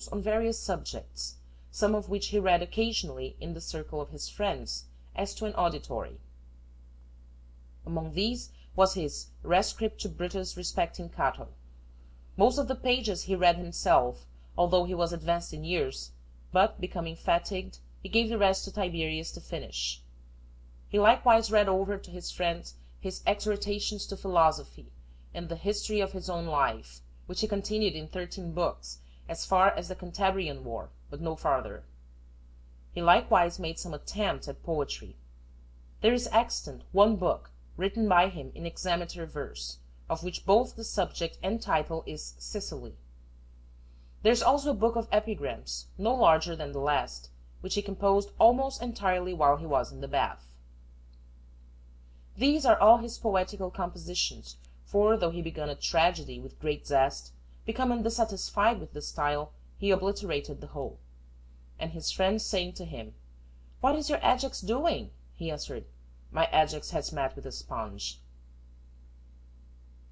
on various subjects, some of which he read occasionally in the circle of his friends, as to an auditory. Among these was his Rescript to Brutus respecting Cato. Most of the pages he read himself, although he was advanced in years, but, becoming fatigued, he gave the rest to Tiberius to finish. He likewise read over to his friends his Exhortations to Philosophy, and the History of his own life, which he continued in 13 books, as far as the Cantabrian War, but no farther. He likewise made some attempts at poetry. There is extant one book, written by him in hexameter verse, of which both the subject and title is Sicily. There is also a book of epigrams, no larger than the last, which he composed almost entirely while he was in the bath. These are all his poetical compositions, for though he began a tragedy with great zest, becoming dissatisfied with the style, he obliterated the whole. And his friends saying to him, "What is your Ajax doing?" he answered, "My Ajax has met with a sponge."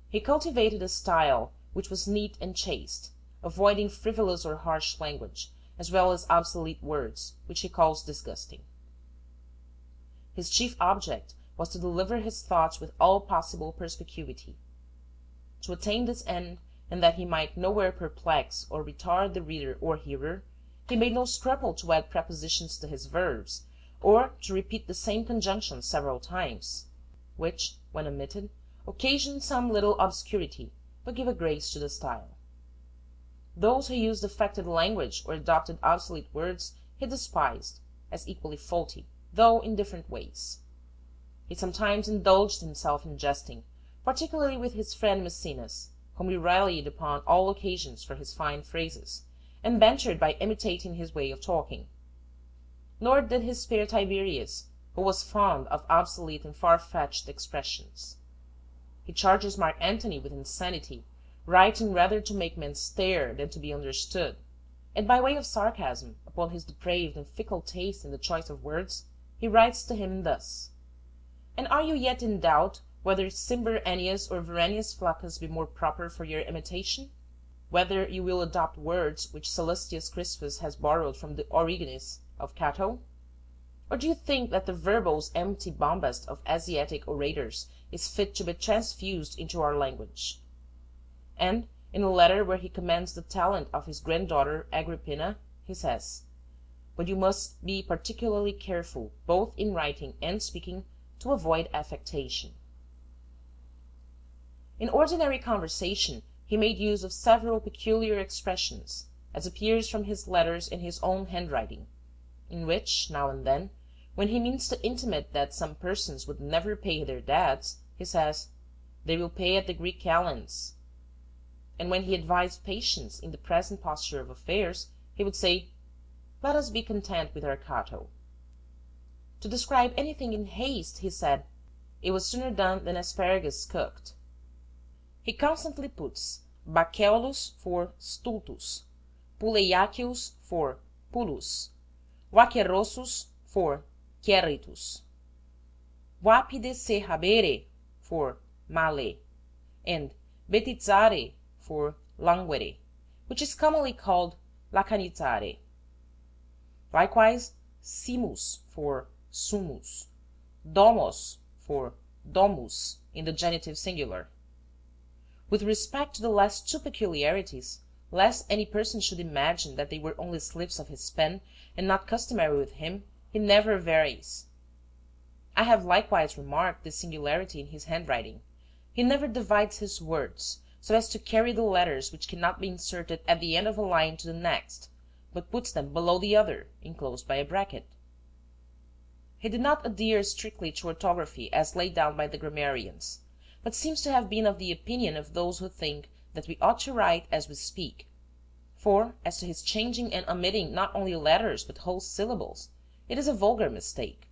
He cultivated a style which was neat and chaste, avoiding frivolous or harsh language, as well as obsolete words, which he calls disgusting. His chief object was to deliver his thoughts with all possible perspicuity. To attain this end, and that he might nowhere perplex or retard the reader or hearer, he made no scruple to add prepositions to his verbs, or to repeat the same conjunction several times, which, when omitted, occasioned some little obscurity, but give a grace to the style. Those who used affected language or adopted obsolete words he despised, as equally faulty, though in different ways. He sometimes indulged himself in jesting, particularly with his friend Maecenas, whom he rallied upon all occasions for his fine phrases, and bantered by imitating his way of talking. Nor did he spare Tiberius, who was fond of obsolete and far-fetched expressions. He charges Mark Antony with insanity, writing rather to make men stare than to be understood, and by way of sarcasm upon his depraved and fickle taste in the choice of words, he writes to him thus: "And are you yet in doubt whether Cimber Ennius or Verenius Flaccus be more proper for your imitation? Whether you will adopt words which Sallustius Crispus has borrowed from the Origenes of Cato? Or do you think that the verbose empty bombast of Asiatic orators is fit to be transfused into our language?" And, in a letter where he commends the talent of his granddaughter Agrippina, he says, "But you must be particularly careful, both in writing and speaking, to avoid affectation." In ordinary conversation he made use of several peculiar expressions, as appears from his letters in his own handwriting, in which, now and then, when he means to intimate that some persons would never pay their debts, he says, "They will pay at the Greek calends." And when he advised patience in the present posture of affairs, he would say, "Let us be content with our Cato." To describe anything in haste, he said, "It was sooner done than asparagus cooked." He constantly puts Bacelus for stultus, Puleiacius for pullus, Vaquerosus for queritus, Vapide se habere for male, and Betizzare for languere, which is commonly called lacanizzare. Likewise simus for sumus, domos for domus in the genitive singular. With respect to the last two peculiarities, lest any person should imagine that they were only slips of his pen, and not customary with him, he never varies. I have likewise remarked this singularity in his handwriting. He never divides his words, so as to carry the letters which cannot be inserted at the end of a line to the next, but puts them below the other, enclosed by a bracket. He did not adhere strictly to orthography as laid down by the grammarians, but seems to have been of the opinion of those who think that we ought to write as we speak. For, as to his changing and omitting not only letters but whole syllables, it is a vulgar mistake.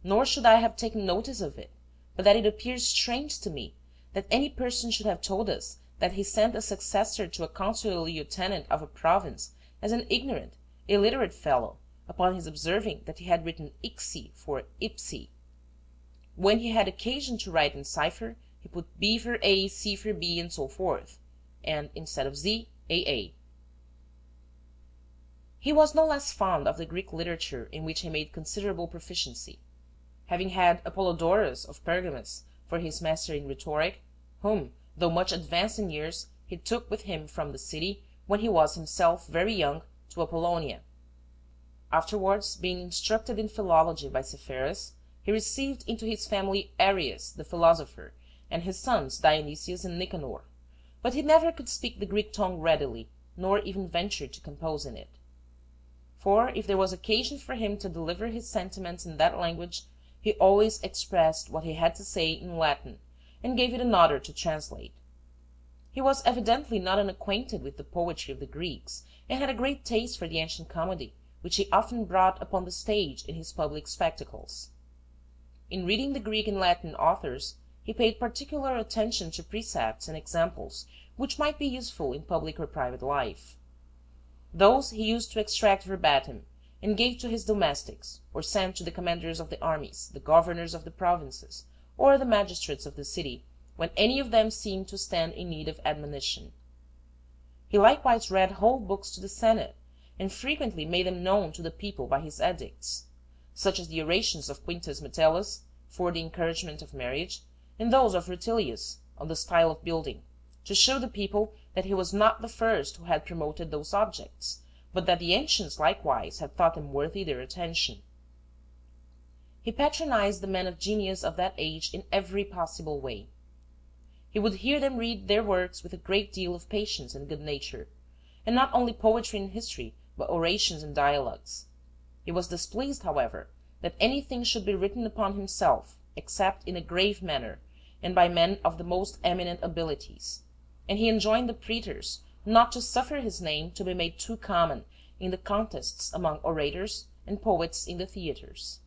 Nor should I have taken notice of it, but that it appears strange to me that any person should have told us that he sent a successor to a consular lieutenant of a province as an ignorant, illiterate fellow, upon his observing that he had written ixi for ipsi. When he had occasion to write in cipher, he put B for A, C for B, and so forth, and, instead of Z, AA. He was no less fond of the Greek literature, in which he made considerable proficiency, having had Apollodorus of Pergamus for his master in rhetoric, whom, though much advanced in years, he took with him from the city, when he was himself very young, to Apollonia. Afterwards, being instructed in philology by Sepphoris, he received into his family Arius the philosopher, and his sons Dionysius and Nicanor, but he never could speak the Greek tongue readily, nor even ventured to compose in it. For, if there was occasion for him to deliver his sentiments in that language, he always expressed what he had to say in Latin, and gave it another to translate. He was evidently not unacquainted with the poetry of the Greeks, and had a great taste for the ancient comedy, which he often brought upon the stage in his public spectacles. In reading the Greek and Latin authors, he paid particular attention to precepts and examples which might be useful in public or private life. Those he used to extract verbatim, and gave to his domestics, or sent to the commanders of the armies, the governors of the provinces, or the magistrates of the city, when any of them seemed to stand in need of admonition. He likewise read whole books to the Senate, and frequently made them known to the people by his edicts, such as the orations of Quintus Metellus for the encouragement of marriage, and those of Rutilius on the style of building, to show the people that he was not the first who had promoted those objects, but that the ancients likewise had thought them worthy their attention. He patronized the men of genius of that age in every possible way. He would hear them read their works with a great deal of patience and good nature, and not only poetry and history, but orations and dialogues. He was displeased, however, that anything should be written upon himself, except in a grave manner, and by men of the most eminent abilities, and he enjoined the praetors not to suffer his name to be made too common in the contests among orators and poets in the theatres.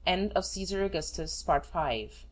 End of Caesar Augustus, Part 5.